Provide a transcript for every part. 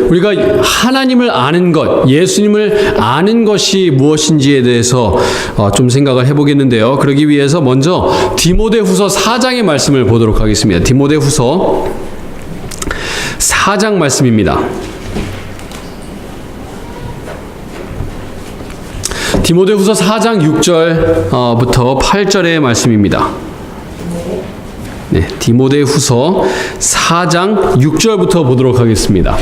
우리가 하나님을 아는 것, 예수님을 아는 것이 무엇인지에 대해서 좀 생각을 해보겠는데요. 그러기 위해서 먼저 디모데후서 4장의 말씀을 보도록 하겠습니다. 디모데후서 4장 말씀입니다. 디모데후서 4장 6절부터 8절의 말씀입니다. 네, 디모데후서 4장 6절부터 보도록 하겠습니다.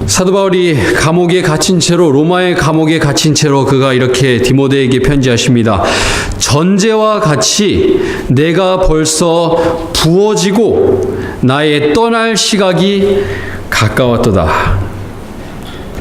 사도 바울이 감옥에 갇힌 채로, 로마의 감옥에 갇힌 채로 그가 이렇게 디모데에게 편지하십니다. 전제와 같이 내가 벌써 부어지고 나의 떠날 시각이 가까웠도다.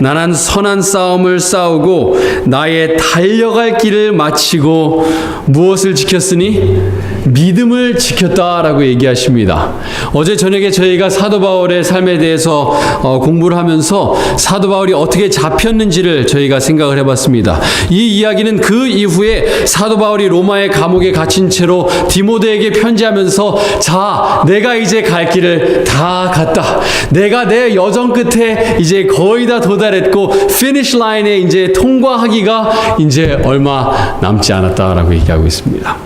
나는 선한 싸움을 싸우고 나의 달려갈 길을 마치고 무엇을 지켰으니? 믿음을 지켰다라고 얘기하십니다. 어제 저녁에 저희가 사도 바울의 삶에 대해서 공부를 하면서 사도 바울이 어떻게 잡혔는지를 저희가 생각을 해봤습니다. 이 이야기는 그 이후에 사도 바울이 로마의 감옥에 갇힌 채로 디모데에게 편지하면서, 자, 내가 이제 갈 길을 다 갔다. 내가 내 여정 끝에 이제 거의 다 도달했고 피니시 라인에 이제 통과하기가 이제 얼마 남지 않았다라고 얘기하고 있습니다.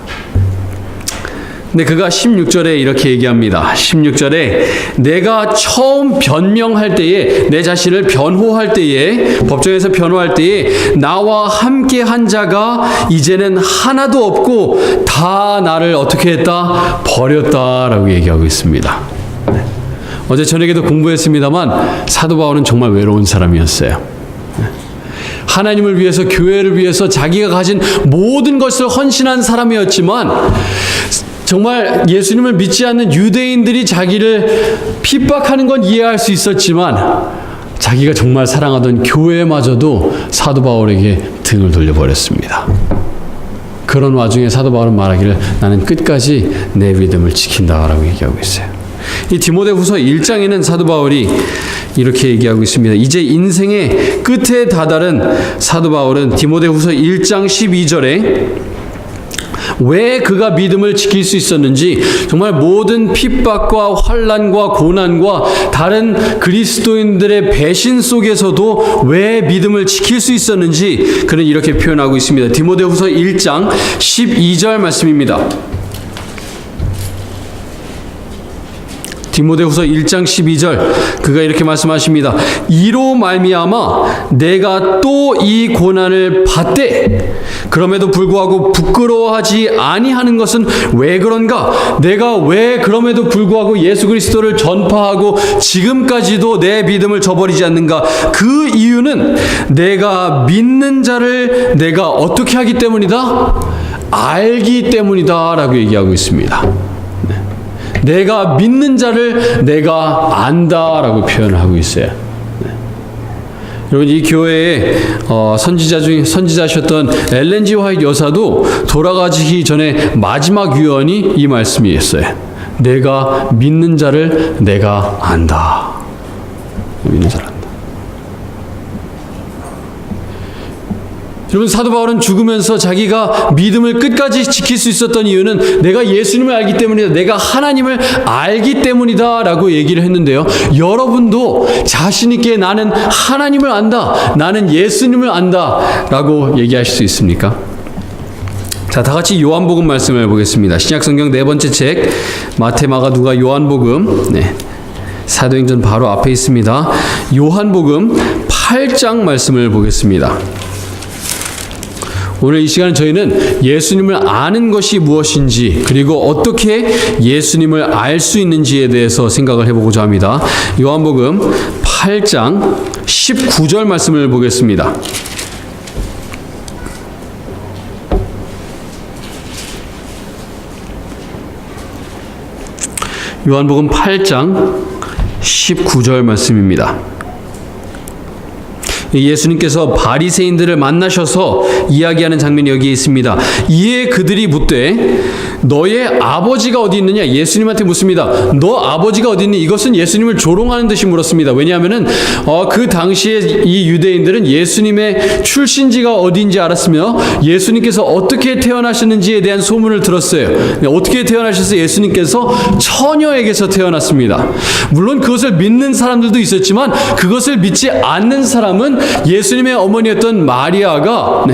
근데 그가 16절에 이렇게 얘기합니다. 16절에 내가 처음 변명할 때에, 내 자신을 변호할 때에, 법정에서 변호할 때에 나와 함께 한 자가 이제는 하나도 없고 다 나를 어떻게 했다? 버렸다라고 얘기하고 있습니다. 어제 저녁에도 공부했습니다만 사도 바울은 정말 외로운 사람이었어요. 하나님을 위해서, 교회를 위해서 자기가 가진 모든 것을 헌신한 사람이었지만, 정말 예수님을 믿지 않는 유대인들이 자기를 핍박하는 건 이해할 수 있었지만 자기가 정말 사랑하던 교회마저도 사도 바울에게 등을 돌려버렸습니다. 그런 와중에 사도 바울은 말하기를 나는 끝까지 내 믿음을 지킨다라고 얘기하고 있어요. 이 디모데후서 1장에는 사도 바울이 이렇게 얘기하고 있습니다. 이제 인생의 끝에 다다른 사도 바울은 디모데후서 1장 12절에 왜 그가 믿음을 지킬 수 있었는지, 정말 모든 핍박과 환난과 고난과 다른 그리스도인들의 배신 속에서도 왜 믿음을 지킬 수 있었는지 그는 이렇게 표현하고 있습니다. 디모데후서 1장 12절 말씀입니다. 디모데후서 1장 12절 그가 이렇게 말씀하십니다. 이로 말미암아 내가 또 이 고난을 받되 그럼에도 불구하고 부끄러워하지 아니하는 것은 왜 그런가? 내가 왜 그럼에도 불구하고 예수 그리스도를 전파하고 지금까지도 내 믿음을 저버리지 않는가? 그 이유는 내가 믿는 자를 내가 어떻게 하기 때문이다? 알기 때문이다 라고 얘기하고 있습니다. 내가 믿는 자를 내가 안다라고 표현을 하고 있어요. 여러분, 이 교회의 선지자셨던 엘렌 G 화이트 여사도 돌아가시기 전에 마지막 유언이 이 말씀이었어요. 내가 믿는 자를 내가 안다. 믿는 자를 안다. 여러분, 사도 바울은 죽으면서 자기가 믿음을 끝까지 지킬 수 있었던 이유는 내가 예수님을 알기 때문이다, 내가 하나님을 알기 때문이다 라고 얘기를 했는데요. 여러분도 자신 있게 나는 하나님을 안다, 나는 예수님을 안다 라고 얘기하실 수 있습니까? 자, 다 같이 요한복음 말씀을 보겠습니다. 신약성경 네 번째 책 마태, 마가, 누가, 요한복음, 사도행전 바로 앞에 있습니다. 요한복음 8장 말씀을 보겠습니다. 오늘 이 시간은 저희는 예수님을 아는 것이 무엇인지, 그리고 어떻게 예수님을 알 수 있는지에 대해서 생각을 해보고자 합니다. 요한복음 8장 19절 말씀을 보겠습니다. 요한복음 8장 19절 말씀입니다. 예수님께서 바리새인들을 만나셔서 이야기하는 장면이 여기에 있습니다. 이에 그들이 묻되 너의 아버지가 어디 있느냐? 예수님한테 묻습니다. 너 아버지가 어디 있니? 이것은 예수님을 조롱하는 듯이 물었습니다. 왜냐하면은 그 당시에 이 유대인들은 예수님의 출신지가 어디인지 알았으며 예수님께서 어떻게 태어나셨는지에 대한 소문을 들었어요. 어떻게 태어나셔서 예수님께서 처녀에게서 태어났습니다. 물론 그것을 믿는 사람들도 있었지만 그것을 믿지 않는 사람은 예수님의 어머니였던 마리아가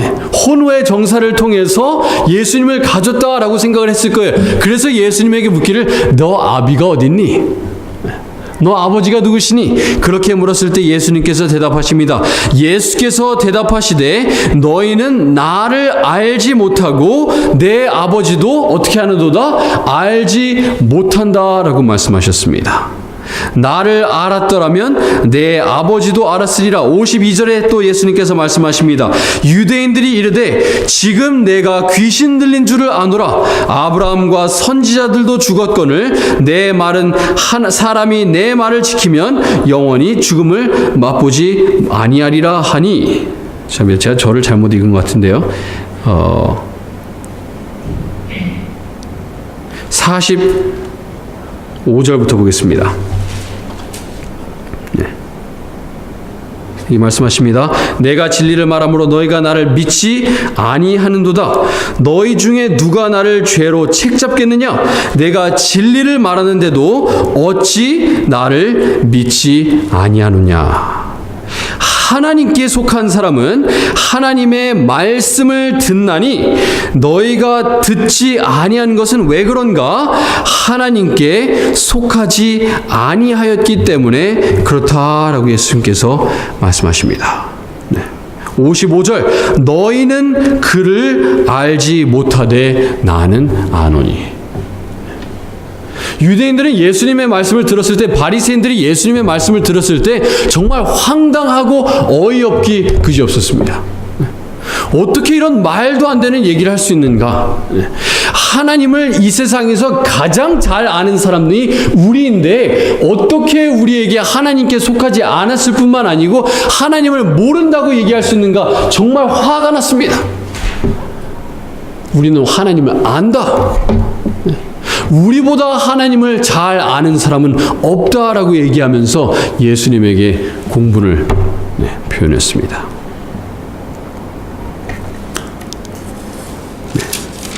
혼외 정사를 통해서 예수님을 가졌다라고 생각을 했을 거예요. 그래서 예수님에게 묻기를 너 아비가 어딨니? 너 아버지가 누구시니? 그렇게 물었을 때 예수님께서 대답하십니다. 예수께서 대답하시되 너희는 나를 알지 못하고 내 아버지도 어떻게 하는도다? 알지 못한다라고 말씀하셨습니다. 나를 알았더라면 내 아버지도 알았으리라. 52절에 또 예수님께서 말씀하십니다. 유대인들이 이르되 지금 내가 귀신 들린 줄을 아노라. 아브라함과 선지자들도 죽었거늘 내 말은 사람이 내 말을 지키면 영원히 죽음을 맛보지 아니하리라 하니. 제가 저를 잘못 읽은 것 같은데요. 45절부터 보겠습니다. 이 말씀하십니다. 내가 진리를 말함으로 너희가 나를 믿지 아니하는도다. 너희 중에 누가 나를 죄로 책잡겠느냐? 내가 진리를 말하는데도 어찌 나를 믿지 아니하느냐? 하나님께 속한 사람은 하나님의 말씀을 듣나니 너희가 듣지 아니한 것은 왜 그런가? 하나님께 속하지 아니하였기 때문에 그렇다라고 예수님께서 말씀하십니다. 55절 너희는 그를 알지 못하되 나는 아노니. 유대인들은 예수님의 말씀을 들었을 때, 바리새인들이 예수님의 말씀을 들었을 때 정말 황당하고 어이없기 그지없었습니다. 어떻게 이런 말도 안 되는 얘기를 할 수 있는가? 하나님을 이 세상에서 가장 잘 아는 사람들이 우리인데 어떻게 우리에게 하나님께 속하지 않았을 뿐만 아니고 하나님을 모른다고 얘기할 수 있는가? 정말 화가 났습니다. 우리는 하나님을 안다. 우리보다 하나님을 잘 아는 사람은 없다라고 얘기하면서 예수님에게 공분을 표현했습니다.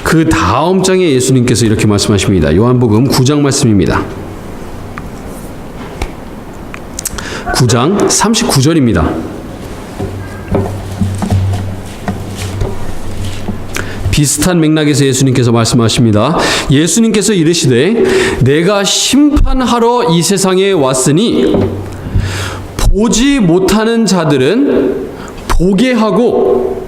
그 다음 장에 예수님께서 이렇게 말씀하십니다. 요한복음 9장 말씀입니다. 9장 39절입니다. 비슷한 맥락에서 예수님께서 말씀하십니다. 예수님께서 이르시되 내가 심판하러 이 세상에 왔으니 보지 못하는 자들은 보게 하고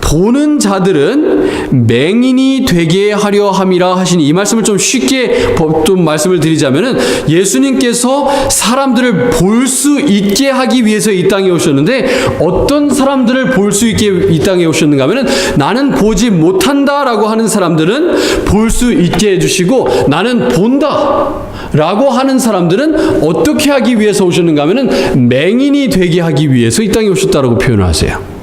보는 자들은 맹인이 되게 하려 함이라 하시니. 이 말씀을 좀 쉽게 좀 말씀을 드리자면은 예수님께서 사람들을 볼 수 있게 하기 위해서 이 땅에 오셨는데 어떤 사람들을 볼 수 있게 이 땅에 오셨는가 하면은 나는 보지 못한다라고 하는 사람들은 볼 수 있게 해주시고 나는 본다 라고 하는 사람들은 어떻게 하기 위해서 오셨는가 하면은 맹인이 되게 하기 위해서 이 땅에 오셨다라고 표현을 하세요.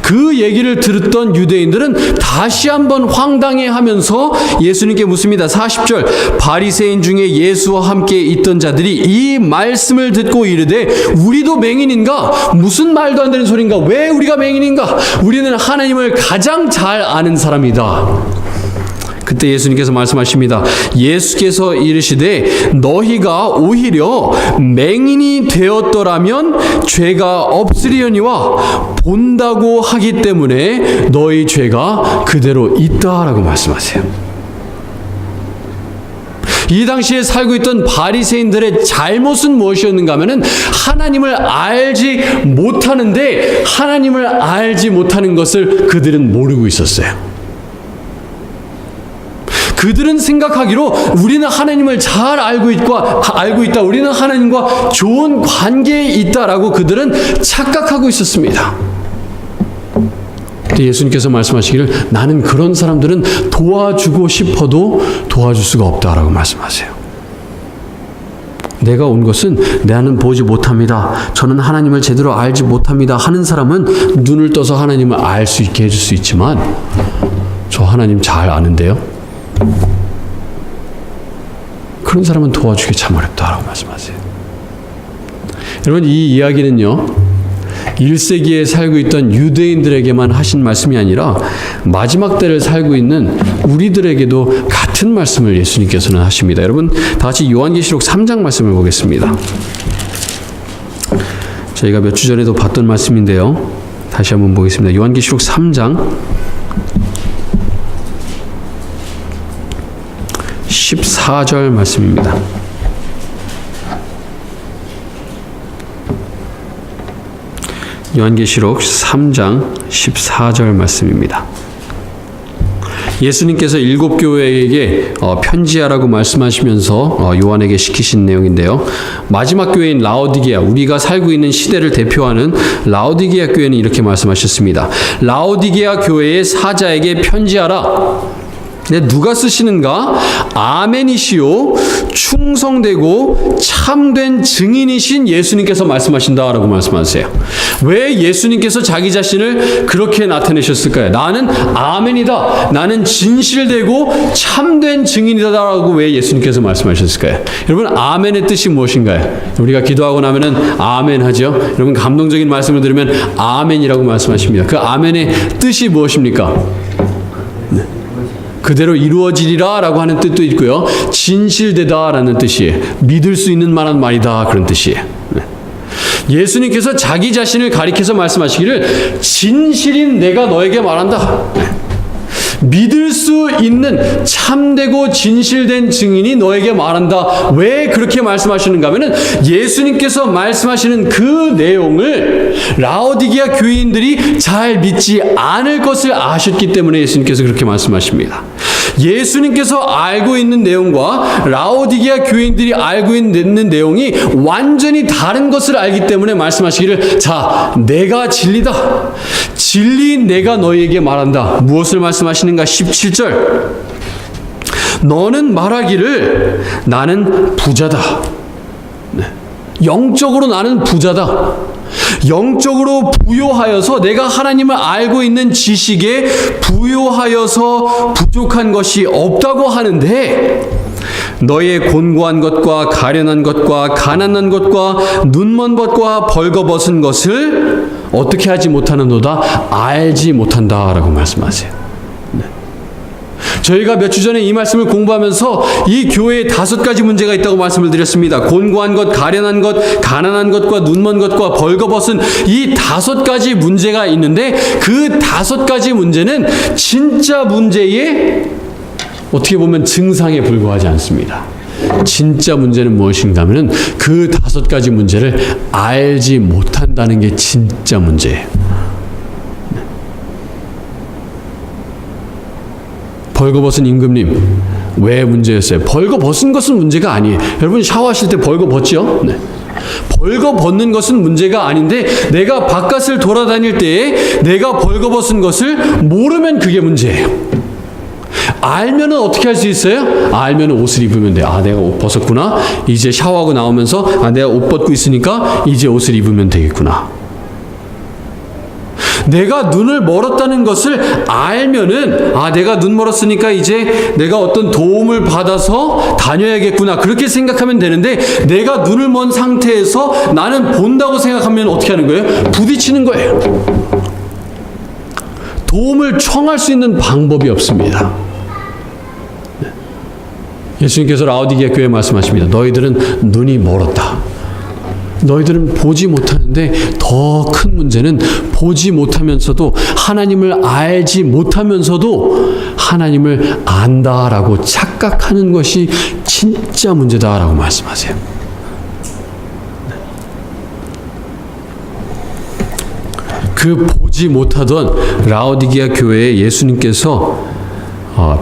그 얘기를 들었던 유대인들은 다시 한번 황당해하면서 예수님께 묻습니다. 40절 바리새인 중에 예수와 함께 있던 자들이 이 말씀을 듣고 이르되 우리도 맹인인가? 무슨 말도 안 되는 소린가? 왜 우리가 맹인인가? 우리는 하나님을 가장 잘 아는 사람이다. 그때 예수님께서 말씀하십니다. 예수께서 이르시되 너희가 오히려 맹인이 되었더라면 죄가 없으리언니와 본다고 하기 때문에 너희 죄가 그대로 있다라고 말씀하세요. 이 당시에 살고 있던 바리새인들의 잘못은 무엇이었는가 하면은 하나님을 알지 못하는데 하나님을 알지 못하는 것을 그들은 모르고 있었어요. 그들은 생각하기로 우리는 하나님을 잘 알고 있다. 우리는 하나님과 좋은 관계에 있다라고 그들은 착각하고 있었습니다. 예수님께서 말씀하시기를 나는 그런 사람들은 도와주고 싶어도 도와줄 수가 없다라고 말씀하세요. 내가 온 것은 나는 보지 못합니다. 저는 하나님을 제대로 알지 못합니다. 하는 사람은 눈을 떠서 하나님을 알 수 있게 해줄 수 있지만 저 하나님 잘 아는데요. 그런 사람은 도와주기 참 어렵다라고 말씀하세요. 여러분, 이 이야기는요, 1세기에 살고 있던 유대인들에게만 하신 말씀이 아니라 마지막 때를 살고 있는 우리들에게도 같은 말씀을 예수님께서는 하십니다. 여러분, 다 같이 요한계시록 3장 말씀을 보겠습니다. 저희가 몇 주 전에도 봤던 말씀인데요, 다시 한번 보겠습니다. 요한계시록 3장 14절 말씀입니다. 요한계시록 3장 14절 말씀입니다. 예수님께서 7교회에게 편지하라고 말씀하시면서 요한에게 시키신 내용인데요. 마지막 교회인 라오디게아, 우리가 살고 있는 시대를 대표하는 라오디게아 교회는 이렇게 말씀하셨습니다. 라오디게아 교회의 사자에게 편지하라. 네, 누가 쓰시는가? 아멘이시요 충성되고 참된 증인이신 예수님께서 말씀하신다라고 말씀하세요. 왜 예수님께서 자기 자신을 그렇게 나타내셨을까요? 나는 아멘이다, 나는 진실되고 참된 증인이다라고 왜 예수님께서 말씀하셨을까요? 여러분, 아멘의 뜻이 무엇인가요? 우리가 기도하고 나면은 아멘 하죠. 여러분, 감동적인 말씀을 들으면 아멘이라고 말씀하십니다. 그 아멘의 뜻이 무엇입니까? 그대로 이루어지리라 라고 하는 뜻도 있고요, 진실되다 라는 뜻이에요. 믿을 수 있는 만한 말이다, 그런 뜻이에요. 예수님께서 자기 자신을 가리켜서 말씀하시기를 진실인 내가 너에게 말한다. 믿을 수 있는 참되고 진실된 증인이 너에게 말한다. 왜 그렇게 말씀하시는가 하면은 예수님께서 말씀하시는 그 내용을 라오디게아 교인들이 잘 믿지 않을 것을 아셨기 때문에 예수님께서 그렇게 말씀하십니다. 예수님께서 알고 있는 내용과 라오디게아 교인들이 알고 있는 내용이 완전히 다른 것을 알기 때문에 말씀하시기를, 자, 내가 진리다, 진리인 내가 너희에게 말한다. 무엇을 말씀하시는가? 17절, 너는 말하기를 나는 부자다. 영적으로 나는 부자다. 영적으로 부요하여서 내가 하나님을 알고 있는 지식에 부요하여서 부족한 것이 없다고 하는데, 너의 곤고한 것과 가련한 것과 가난한 것과 눈먼 것과 벌거벗은 것을 어떻게 하지 못하는도다, 알지 못한다라고 말씀하세요. 저희가 몇 주 전에 이 말씀을 공부하면서 이 교회에 5가지 문제가 있다고 말씀을 드렸습니다. 곤고한 것, 가련한 것, 가난한 것과 눈먼 것과 벌거벗은 이 5가지 문제가 있는데, 그 5가지 문제는 진짜 문제의 어떻게 보면 증상에 불과하지 않습니다. 진짜 문제는 무엇인가 하면 그 5가지 문제를 알지 못한다는 게 진짜 문제예요. 벌거벗은 임금님, 왜 문제였어요? 벌거벗은 것은 문제가 아니에요. 여러분, 샤워하실 때 벌거벗죠? 네. 벌거벗는 것은 문제가 아닌데, 내가 바깥을 돌아다닐 때에 내가 벌거벗은 것을 모르면 그게 문제예요. 알면은 어떻게 할 수 있어요? 알면은 옷을 입으면 돼요. 아, 내가 옷 벗었구나. 이제 샤워하고 나오면서, 아, 내가 옷 벗고 있으니까 이제 옷을 입으면 되겠구나. 내가 눈을 멀었다는 것을 알면은, 아, 내가 눈 멀었으니까 이제 내가 어떤 도움을 받아서 다녀야겠구나, 그렇게 생각하면 되는데, 내가 눈을 먼 상태에서 나는 본다고 생각하면 어떻게 하는 거예요? 부딪히는 거예요. 도움을 청할 수 있는 방법이 없습니다. 예수님께서 라오디게아 교회에 말씀하십니다. 너희들은 눈이 멀었다. 너희들은 보지 못하는데, 더 큰 문제는 보지 못하면서도, 하나님을 알지 못하면서도 하나님을 안다라고 착각하는 것이 진짜 문제다라고 말씀하세요. 그 보지 못하던 라오디게아 교회에 예수님께서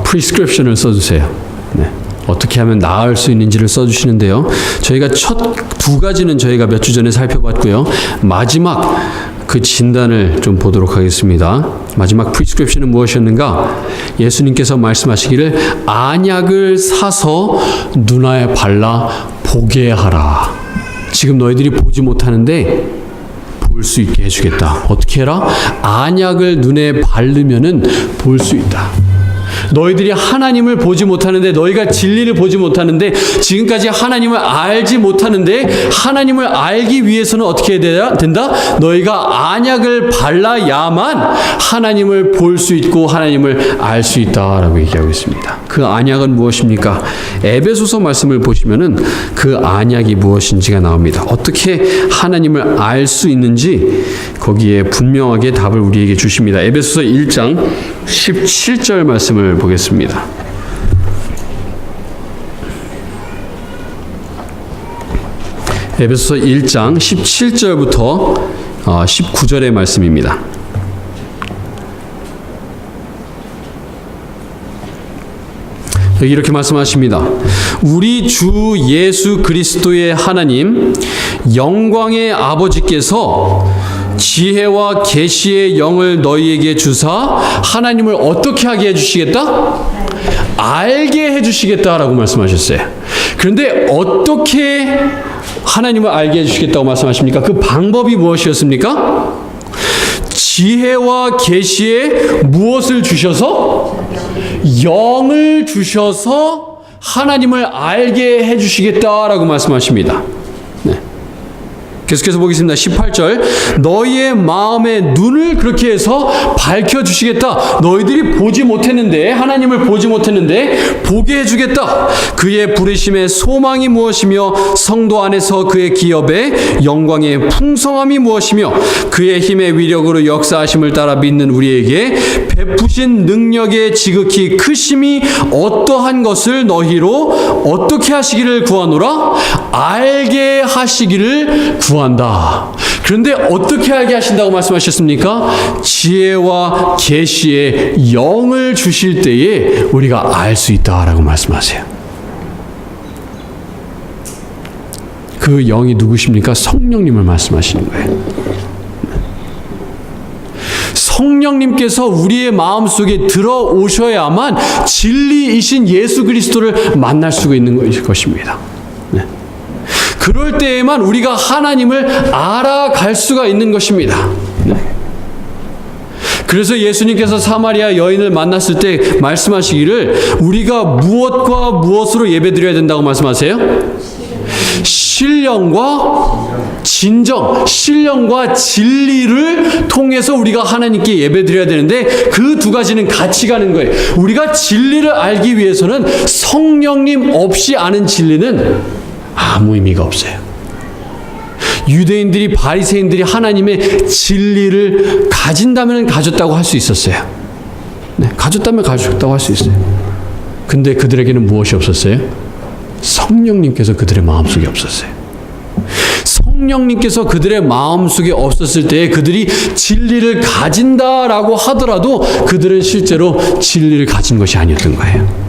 프리스크립션을 써주세요. 네. 어떻게 하면 나을 수 있는지를 써주시는데요. 저희가 첫 2가지는 저희가 몇 주 전에 살펴봤고요. 마지막 그 진단을 좀 보도록 하겠습니다. 마지막 프리스크립션은 무엇이었는가? 예수님께서 말씀하시기를, 안약을 사서 눈에 발라 보게 하라. 지금 너희들이 보지 못하는데 볼 수 있게 해주겠다. 어떻게 해라? 안약을 눈에 바르면은 볼 수 있다. 너희들이 하나님을 보지 못하는데, 너희가 진리를 보지 못하는데, 지금까지 하나님을 알지 못하는데, 하나님을 알기 위해서는 어떻게 해야 된다? 너희가 안약을 발라야만 하나님을 볼 수 있고 하나님을 알 수 있다라고 얘기하고 있습니다. 그 안약은 무엇입니까? 에베소서 말씀을 보시면은 그 안약이 무엇인지가 나옵니다. 어떻게 하나님을 알 수 있는지 거기에 분명하게 답을 우리에게 주십니다. 에베소서 1장 17절 말씀을 보겠습니다. 에베소서 1장 17절부터 19절의 말씀입니다. 여기 이렇게 말씀하십니다. 우리 주 예수 그리스도의 하나님 영광의 아버지께서 지혜와 계시의 영을 너희에게 주사 하나님을 어떻게 하게 해주시겠다? 알게 해주시겠다라고 말씀하셨어요. 그런데 어떻게 하나님을 알게 해주시겠다고 말씀하십니까? 그 방법이 무엇이었습니까? 지혜와 계시에 무엇을 주셔서? 영을 주셔서 하나님을 알게 해주시겠다라고 말씀하십니다. 네. 계속해서 보겠습니다. 18절. 너희의 마음의 눈을 그렇게 해서 밝혀주시겠다. 너희들이 보지 못했는데, 하나님을 보지 못했는데 보게 해주겠다. 그의 부르심의 소망이 무엇이며 성도 안에서 그의 기업의 영광의 풍성함이 무엇이며 그의 힘의 위력으로 역사하심을 따라 믿는 우리에게 베푸신 능력의 지극히 크심이 어떠한 것을 너희로 어떻게 하시기를 구하노라? 알게 하시기를 구한다. 그런데 어떻게 알게 하신다고 말씀하셨습니까? 지혜와 계시의 영을 주실 때에 우리가 알 수 있다라고 말씀하세요. 그 영이 누구십니까? 성령님을 말씀하시는 거예요. 성령님께서 우리의 마음속에 들어오셔야만 진리이신 예수 그리스도를 만날 수가 있는 것입니다. 네. 그럴 때에만 우리가 하나님을 알아갈 수가 있는 것입니다. 네. 그래서 예수님께서 사마리아 여인을 만났을 때 말씀하시기를 우리가 무엇과 무엇으로 예배드려야 된다고 말씀하세요? 신령과 진정, 신령과 진리를 통해서 우리가 하나님께 예배드려야 되는데 그 두 가지는 같이 가는 거예요. 우리가 진리를 알기 위해서는 성령님 없이 아는 진리는 아무 의미가 없어요. 유대인들이, 바리새인들이 하나님의 진리를 가진다면 가졌다고 할 수 있었어요. 네, 가졌다면 가졌다고 할 수 있어요. 근데 그들에게는 무엇이 없었어요? 성령님께서 그들의 마음속에 없었어요. 성령님께서 그들의 마음속에 없었을 때 그들이 진리를 가진다라고 하더라도 그들은 실제로 진리를 가진 것이 아니었던 거예요.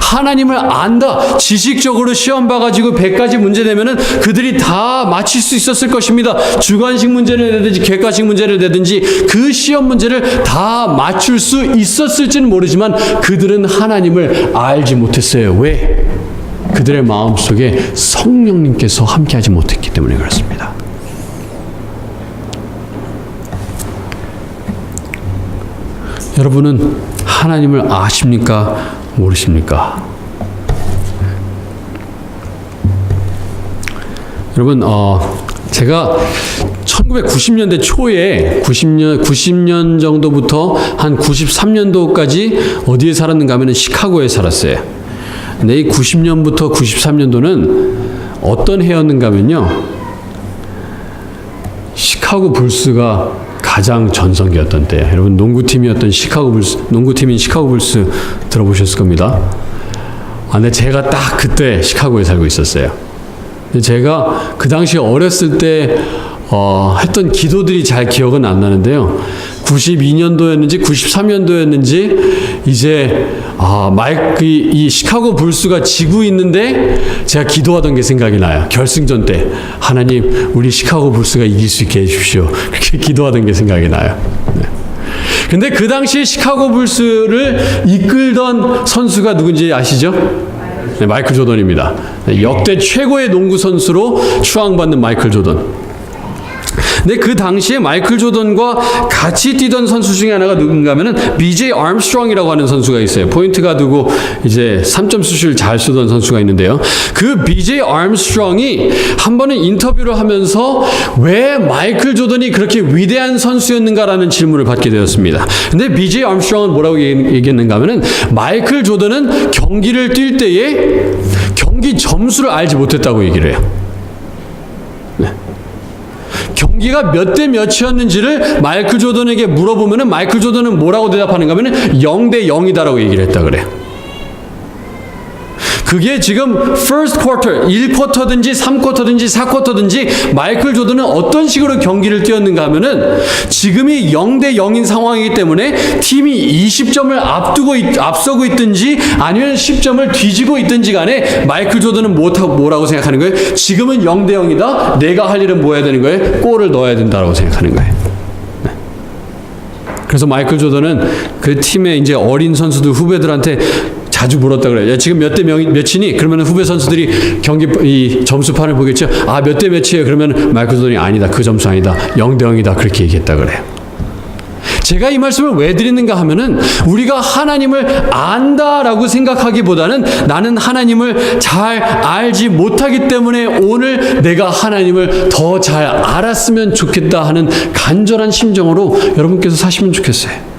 하나님을 안다. 지식적으로 시험 봐가지고 100가지 문제 내면은 그들이 다 맞힐 수 있었을 것입니다. 주관식 문제를 내든지 객관식 문제를 내든지 그 시험 문제를 다 맞출 수 있었을지는 모르지만 그들은 하나님을 알지 못했어요. 왜? 그들의 마음속에 성령님께서 함께하지 못했기 때문에 그렇습니다. 여러분은 하나님을 아십니까? 모르십니까? 여러분, 제가 1990년대 초에 90년 정도부터 한 93년도까지 어디에 살았는가 하면 시카고에 살았어요. 근데 이 90년부터 93년도는 어떤 해였는가 하면요, 시카고 불스가 가장 전성기였던 때. 여러분, 농구팀이었던 시카고 불스, 농구팀인 시카고 불스 들어보셨을 겁니다. 근데 제가 딱 그때 시카고에 살고 있었어요. 근데 제가 그 당시 어렸을 때 했던 기도들이 잘 기억은 안 나는데요. 92년도였는지 93년도였는지 이제 이 시카고 불스가 지고 있는데 제가 기도하던 게 생각이 나요. 결승전 때 하나님 우리 시카고 불스가 이길 수 있게 해주십시오. 그렇게 기도하던 게 생각이 나요. 네. 근데 그 당시에 시카고 불스를 이끌던 선수가 누군지 아시죠? 네, 마이클 조던입니다. 역대 최고의 농구 선수로 추앙받는 마이클 조던. 근데 그 당시에 마이클 조던과 같이 뛰던 선수 중에 하나가 누군가 하면은 BJ 아름스트롱이라고 하는 선수가 있어요. 포인트 가드고 이제 3점 슛을 잘 쏘던 선수가 있는데요. 그 BJ 아름스트롱이 한 번은 인터뷰를 하면서 왜 마이클 조던이 그렇게 위대한 선수였는가라는 질문을 받게 되었습니다. 근데 BJ 아름스트롱은 뭐라고 얘기했는가 하면은 마이클 조던은 경기를 뛸 때에 경기 점수를 알지 못했다고 얘기를 해요. 네. 경기가 몇 대 몇이었는지를 마이클 조던에게 물어보면은 마이클 조던은 뭐라고 대답하는가 하면은 0대 0이다라고 얘기를 했다 그래요. 그게 지금 first quarter, 1쿼터든지 3쿼터든지 4쿼터든지 마이클 조던은 어떤 식으로 경기를 뛰었는가 하면은 지금이 0대 0인 상황이기 때문에 팀이 20점을 앞서고 있든지 아니면 10점을 뒤지고 있든지 간에 마이클 조던은 뭐라고 생각하는 거예요? 지금은 0대 0이다. 내가 할 일은 뭐 해야 되는 거예요? 골을 넣어야 된다라고 생각하는 거예요. 네. 그래서 마이클 조던은 그 팀의 이제 어린 선수들 후배들한테 자주 물었다 그래요. 야, 지금 몇 대 몇이니? 그러면 후배 선수들이 경기 이 점수판을 보겠죠. 아, 몇 대 몇이에요? 그러면 마이클 조던이 아니다. 그 점수 아니다. 0대 0이다. 그렇게 얘기했다 그래요. 제가 이 말씀을 왜 드리는가 하면은 우리가 하나님을 안다라고 생각하기보다는 나는 하나님을 잘 알지 못하기 때문에 오늘 내가 하나님을 더 잘 알았으면 좋겠다 하는 간절한 심정으로 여러분께서 사시면 좋겠어요.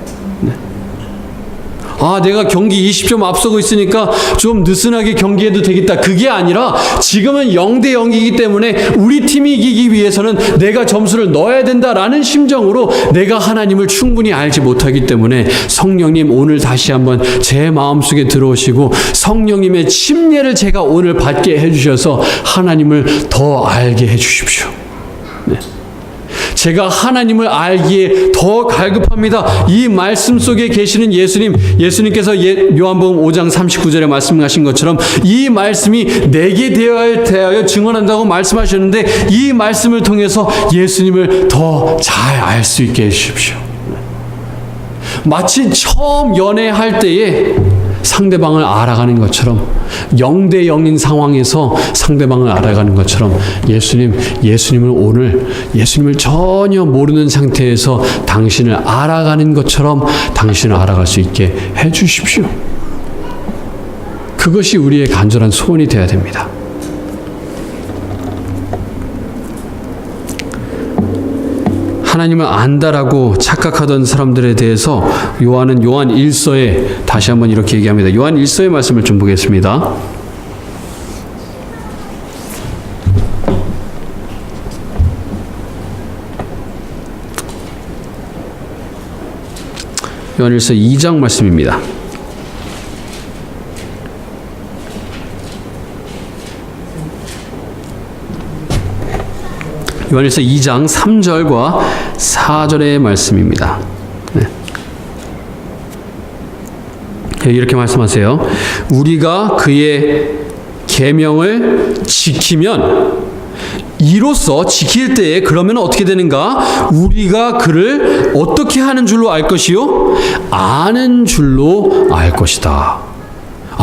아, 내가 경기 20점 앞서고 있으니까 좀 느슨하게 경기해도 되겠다. 그게 아니라 지금은 0대 0이기 때문에 우리 팀이 이기기 위해서는 내가 점수를 넣어야 된다라는 심정으로 내가 하나님을 충분히 알지 못하기 때문에 성령님 오늘 다시 한번 제 마음속에 들어오시고 성령님의 침례를 제가 오늘 받게 해주셔서 하나님을 더 알게 해주십시오. 네. 제가 하나님을 알기에 더 갈급합니다. 이 말씀 속에 계시는 예수님께서 요한복음 5장 39절에 말씀하신 것처럼 이 말씀이 내게 대하여 증언한다고 말씀하셨는데 이 말씀을 통해서 예수님을 더 잘 알 수 있게 해주십시오. 마치 처음 연애할 때에 상대방을 알아가는 것처럼 0대 0인 상황에서 상대방을 알아가는 것처럼 예수님을 전혀 모르는 상태에서 당신을 알아가는 것처럼 당신을 알아갈 수 있게 해주십시오. 그것이 우리의 간절한 소원이 되어야 됩니다. 하나님을 안다라고 착각하던 사람들에 대해서 요한 1서에 다시 한번 이렇게 얘기합니다. 요한 1서의 말씀을 좀 보겠습니다. 요한 1서 2장 말씀입니다. 요한일서 2장 3절과 4절의 말씀입니다. 네. 이렇게 말씀하세요. 우리가 그의 계명을 지키면 이로써 지킬 때에 그러면 어떻게 되는가? 우리가 그를 어떻게 하는 줄로 알 것이요? 아는 줄로 알 것이다.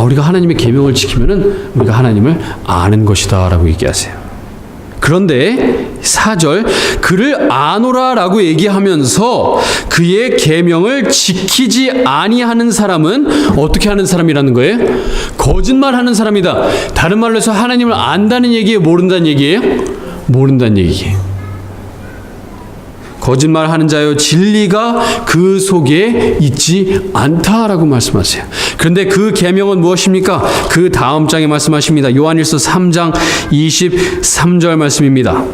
우리가 하나님의 계명을 지키면은 우리가 하나님을 아는 것이다라고 얘기하세요. 그런데 4절 그를 아노라라고 얘기하면서 그의 계명을 지키지 아니하는 사람은 어떻게 하는 사람이라는 거예요? 거짓말하는 사람이다. 다른 말로 해서 하나님을 안다는 얘기예요? 모른다는 얘기예요? 모른다는 얘기예요. 거짓말하는 자여 진리가 그 속에 있지 않다라고 말씀하세요. 그런데 그 계명은 무엇입니까? 그 다음 장에 말씀하십니다. 요한일서 3장 23절 말씀입니다.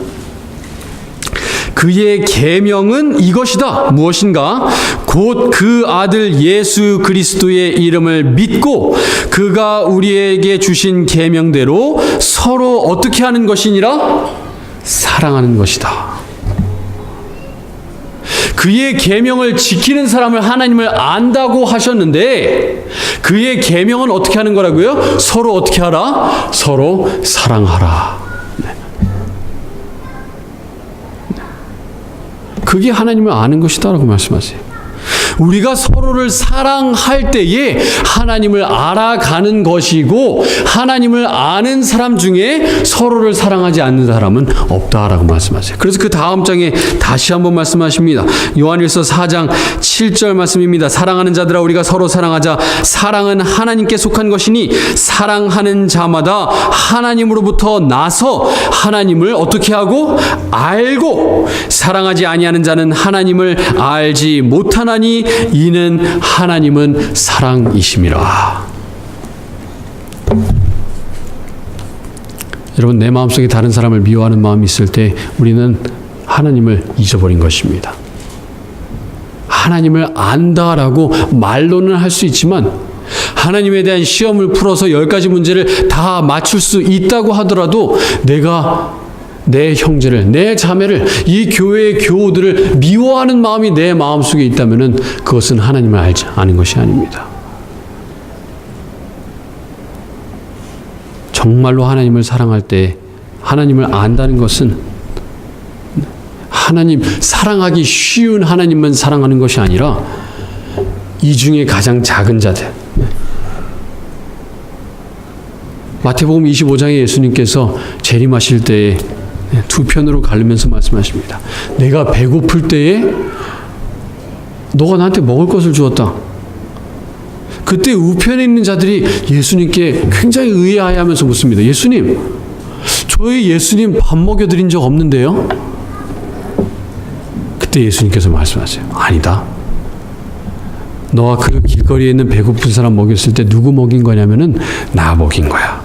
그의 계명은 이것이다. 무엇인가? 곧 그 아들 예수 그리스도의 이름을 믿고 그가 우리에게 주신 계명대로 서로 어떻게 하는 것이니라? 사랑하는 것이다. 그의 계명을 지키는 사람을 하나님을 안다고 하셨는데 그의 계명은 어떻게 하는 거라고요? 서로 어떻게 하라? 서로 사랑하라. 네. 그게 하나님을 아는 것이다 라고 말씀하세요. 우리가 서로를 사랑할 때에 하나님을 알아가는 것이고, 하나님을 아는 사람 중에 서로를 사랑하지 않는 사람은 없다라고 말씀하세요. 그래서 그 다음 장에 다시 한번 말씀하십니다. 요한일서 4장 7절 말씀입니다. 사랑하는 자들아, 우리가 서로 사랑하자. 사랑은 하나님께 속한 것이니 사랑하는 자마다 하나님으로부터 나서 하나님을 어떻게 하고? 알고, 사랑하지 아니하는 자는 하나님을 알지 못하나니 이는 하나님은 사랑이심이라. 여러분, 내 마음속에 다른 사람을 미워하는 마음이 있을 때 우리는 하나님을 잊어버린 것입니다. 하나님을 안다라고 말로는 할 수 있지만 하나님에 대한 시험을 풀어서 10가지 문제를 다 맞출 수 있다고 하더라도 내가 내 형제를, 내 자매를, 이 교회의 교우들을 미워하는 마음이 내 마음속에 있다면 그것은 하나님을 알지 않은 것이 아닙니다. 정말로 하나님을 사랑할 때 하나님을 안다는 것은 하나님, 사랑하기 쉬운 하나님만 사랑하는 것이 아니라 이 중에 가장 작은 자들. 마태복음 25장에 예수님께서 재림하실 때에 두 편으로 가르면서 말씀하십니다. 내가 배고플 때에 너가 나한테 먹을 것을 주었다. 그때 우편에 있는 자들이 예수님께 굉장히 의아해하면서 묻습니다. 예수님, 저희 예수님 밥 먹여드린 적 없는데요? 그때 예수님께서 말씀하세요. 아니다. 너가 그 길거리에 있는 배고픈 사람 먹였을 때 누구 먹인 거냐면은 나 먹인 거야.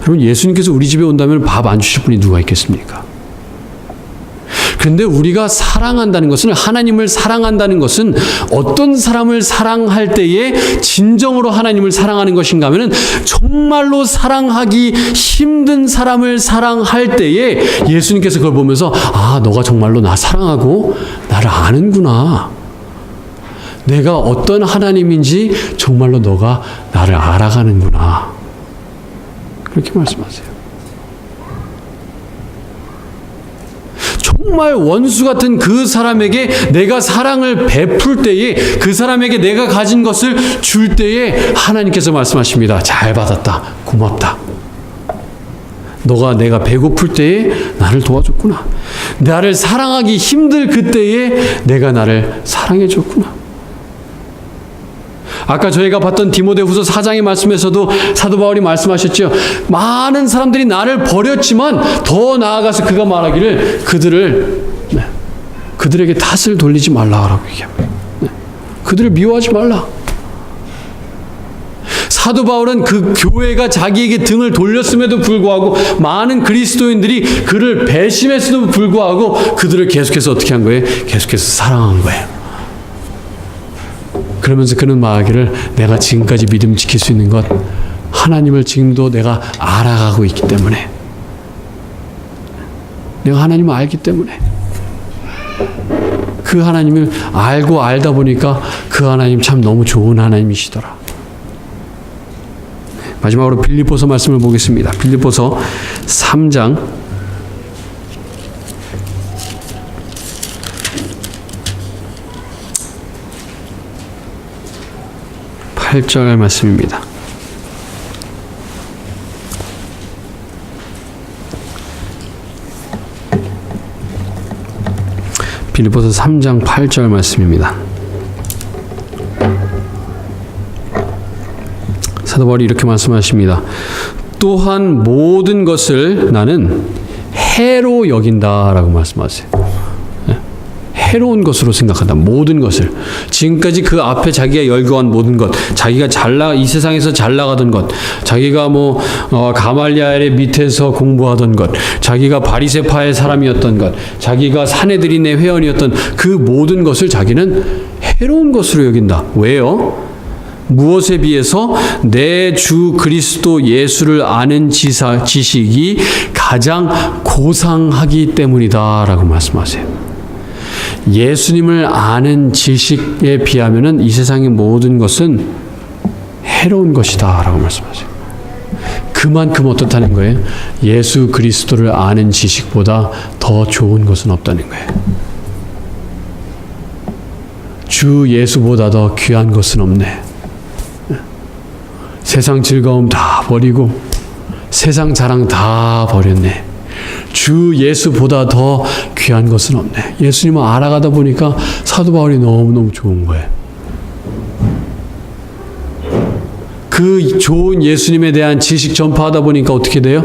여러분, 예수님께서 우리 집에 온다면 밥 안 주실 분이 누가 있겠습니까? 그런데 우리가 사랑한다는 것은, 하나님을 사랑한다는 것은 어떤 사람을 사랑할 때에 진정으로 하나님을 사랑하는 것인가 하면은 정말로 사랑하기 힘든 사람을 사랑할 때에 예수님께서 그걸 보면서 아, 너가 정말로 나 사랑하고 나를 아는구나. 내가 어떤 하나님인지 정말로 너가 나를 알아가는구나. 그렇게 말씀하세요. 정말 원수 같은 그 사람에게 내가 사랑을 베풀 때에, 그 사람에게 내가 가진 것을 줄 때에 하나님께서 말씀하십니다. 잘 받았다. 고맙다. 너가 내가 배고플 때에 나를 도와줬구나. 나를 사랑하기 힘들 그때에 내가 나를 사랑해 줬구나. 아까 저희가 봤던 디모데후서 4장의 말씀에서도 사도 바울이 말씀하셨죠. 많은 사람들이 나를 버렸지만 더 나아가서 그가 말하기를 그들에게 탓을 돌리지 말라라고 얘기합니다. 그들을 미워하지 말라. 사도 바울은 그 교회가 자기에게 등을 돌렸음에도 불구하고 많은 그리스도인들이 그를 배신했음에도 불구하고 그들을 계속해서 어떻게 한 거예요? 계속해서 사랑한 거예요. 그러면서 그는 말하기를 내가 지금까지 믿음 지킬 수 있는 것, 하나님을 지금도 내가 알아가고 있기 때문에, 내가 하나님을 알기 때문에, 그 하나님을 알고 알다 보니까 그 하나님 참 너무 좋은 하나님이시더라. 마지막으로 빌립보서 말씀을 보겠습니다. 빌립보서 3장 8절 말씀입니다. 빌립보서 3장 8절 말씀입니다. 사도 바울이 이렇게 말씀하십니다. 또한 모든 것을 나는 해로 여긴다라고 말씀하세요. 해로운 것으로 생각한다. 모든 것을. 지금까지 그 앞에 자기가 열거한 모든 것, 자기가 이 세상에서 잘 나가던 것, 자기가 가말리엘의 밑에서 공부하던 것, 자기가 바리새파의 사람이었던 것, 자기가 사내들인의 회원이었던 그 모든 것을 자기는 해로운 것으로 여긴다. 왜요? 무엇에 비해서 내 주 그리스도 예수를 아는 지식이 가장 고상하기 때문이다 라고 말씀하세요. 예수님을 아는 지식에 비하면 이 세상의 모든 것은 해로운 것이다 라고 말씀하세요. 그만큼 어떻다는 거예요? 예수 그리스도를 아는 지식보다 더 좋은 것은 없다는 거예요. 주 예수보다 더 귀한 것은 없네. 세상 즐거움 다 버리고 세상 자랑 다 버렸네. 주 예수보다 더 귀한 것은 없네. 예수님을 알아가다 보니까 사도 바울이 너무너무 좋은 거예요. 그 좋은 예수님에 대한 지식 전파하다 보니까 어떻게 돼요?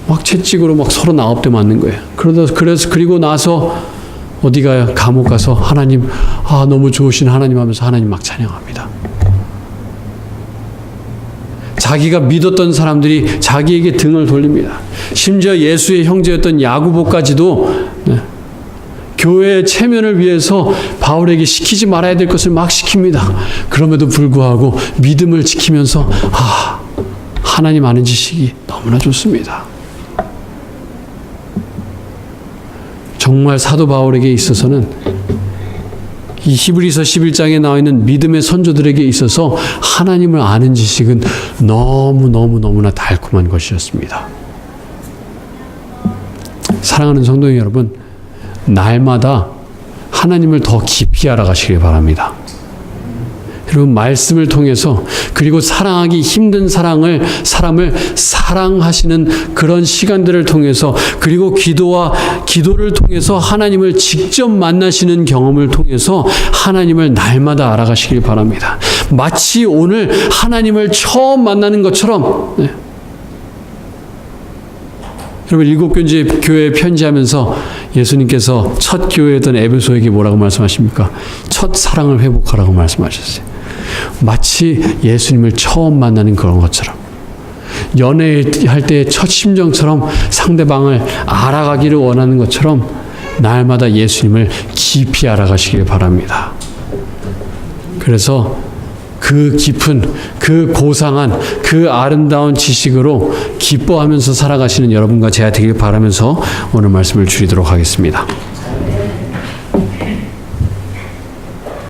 막 채찍으로 막 서로 나업대 맞는 거예요. 그리고 나서 어디 가요? 감옥 가서 하나님, 너무 좋으신 하나님 하면서 하나님 막 찬양합니다. 자기가 믿었던 사람들이 자기에게 등을 돌립니다. 심지어 예수의 형제였던 야고보까지도 교회의 체면을 위해서 바울에게 시키지 말아야 될 것을 막 시킵니다. 그럼에도 불구하고 믿음을 지키면서 하나님 아는 지식이 너무나 좋습니다. 정말 사도 바울에게 있어서는 이 히브리서 11장에 나와 있는 믿음의 선조들에게 있어서 하나님을 아는 지식은 너무나 달콤한 것이었습니다. 사랑하는 성도 여러분, 날마다 하나님을 더 깊이 알아가시길 바랍니다. 여러분, 말씀을 통해서, 그리고 사랑하기 힘든 사람을 사랑하시는 그런 시간들을 통해서, 그리고 기도를 통해서 하나님을 직접 만나시는 경험을 통해서 하나님을 날마다 알아가시길 바랍니다. 마치 오늘 하나님을 처음 만나는 것처럼. 여러분, 일곱 교회에 편지하면서 예수님께서 첫 교회였던 에베소에게 뭐라고 말씀하십니까? 첫 사랑을 회복하라고 말씀하셨어요. 마치 예수님을 처음 만나는 그런 것처럼, 연애할 때의 첫 심정처럼 상대방을 알아가기를 원하는 것처럼 날마다 예수님을 깊이 알아가시길 바랍니다. 그래서 그 깊은, 그 고상한, 그 아름다운 지식으로 기뻐하면서 살아가시는 여러분과 제가 되길 바라면서 오늘 말씀을 줄이도록 하겠습니다.